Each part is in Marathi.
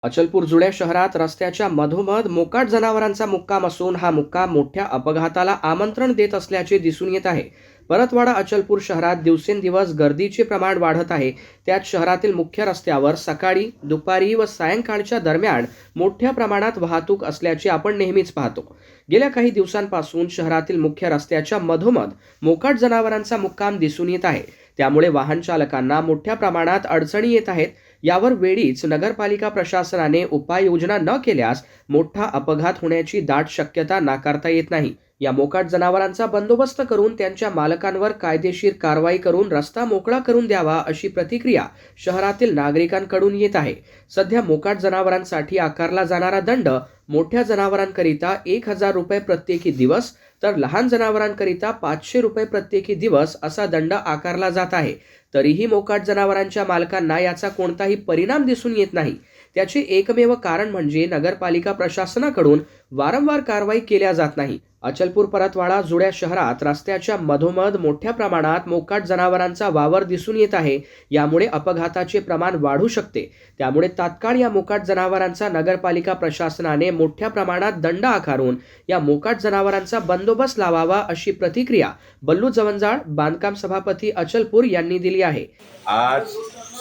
अचलपूर जुड्या शहरात रस्त्याच्या मधोमध मोकाट जनावरांचा मुक्काम असून हा मुक्काम मोठ्या अपघाताला आमंत्रण देत असल्याचे दिसून येत आहे। परतवाडा अचलपूर शहरात दिवसेंदिवस गर्दीचे प्रमाण वाढत आहे। त्यात शहरातील मुख्य रस्त्यावर सकाळी, दुपारी व सायंकाळच्या दरम्यान मोठ्या प्रमाणात वाहतूक असल्याचे आपण नेहमीच पाहतो। गेल्या काही दिवसांपासून शहरातील मुख्य रस्त्याच्या मधोमध मोकाट जनावरांचा मुक्काम दिसून येत आहे। त्यामुळे वाहन चालकांना मोठ्या प्रमाणात अडचणी येत आहेत। यावर वेळीच नगरपालिका प्रशासनाने उपाययोजना न केल्यास मोठा अपघात होण्याची दाट शक्यता नाकारता येत नाही। या मोकाट जनावरांचा बंदोबस्त करून त्यांच्या मालकांवर कायदेशीर कारवाई करून रस्ता मोकळा करून द्यावा अशी प्रतिक्रिया शहरातील नागरिकांकडून येत आहे। सध्या मोकाट जनावरांसाठी आकारला जाणारा दंड मोठ्या जनावरांकरिता 1000 रुपये प्रत्येकी दिवस तर लहान जनावरांकरिता 500 रुपये प्रत्येकी दिवस असा दंड आकारला जात आहे। तरीही मोकाट जनावरांच्या मालकांना याचा कोणताही परिणाम दिसून येत नाही। त्याचे एकमेव कारण म्हणजे नगरपालिका प्रशासनाकडून वारंवार कारवाई केल्या जात नाही। अचलपूर परतवाडा जुड्या शहरात रस्त्याच्या मधोमध मोठ्या प्रमाणात मोकाट जनावरांचा वावर दिसून येत आहे। यामुळे अपघाताचे प्रमाण वाढू शकते। त्यामुळे तात्काळ या मोकाट जनावरांचा नगरपालिका प्रशासनाने मोठ्या प्रमाणात दंड आकारून या मोकाट जनावरांचा बंदोबस्त लावावा अशी प्रतिक्रिया बल्लू जवंजाळ, बांधकाम सभापती अचलपूर यांनी दिली आहे। आज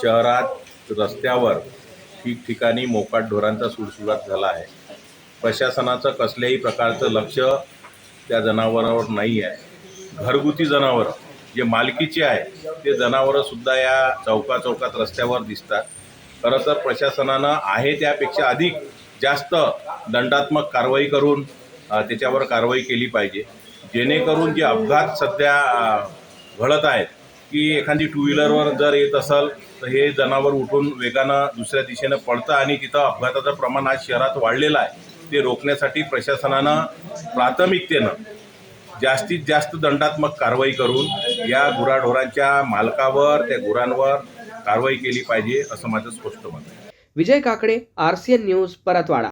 शहरात रस्त्यावर ठिकठिकाणी मोकाट ढोरांचा सुळसुळाट झाला आहे। प्रशासनाचं कसल्याही प्रकारचं लक्ष त्या जनावरांवर नाही आहे। घरगुती जनावरं जे मालकीचे आहे ते जनावरंसुद्धा या चौकात रस्त्यावर दिसतात। खरं तर प्रशासनानं आहे त्यापेक्षा अधिक जास्त दंडात्मक कारवाई करून त्याच्यावर कारवाई केली पाहिजे, जेणेकरून जे अपघात सध्या घडत आहेत की एखादी टू व्हीलरवर जर येत असेल तर हे जनावर उठून वेगानं दुसऱ्या दिशेनं पळतं आणि तिथं अपघाताचं प्रमाण आज शहरात वाढलेलं आहे। ते रोखण्यासाठी प्रशासनानं प्राथमिकतेनं जास्तीत जास्त दंडात्मक कारवाई करून या गुराढोरांच्या मालकावर, त्या गुरांवर कारवाई केली पाहिजे असं माझं स्पष्ट मत आहे। विजय काकडे, RCN न्यूज, परतवाडा।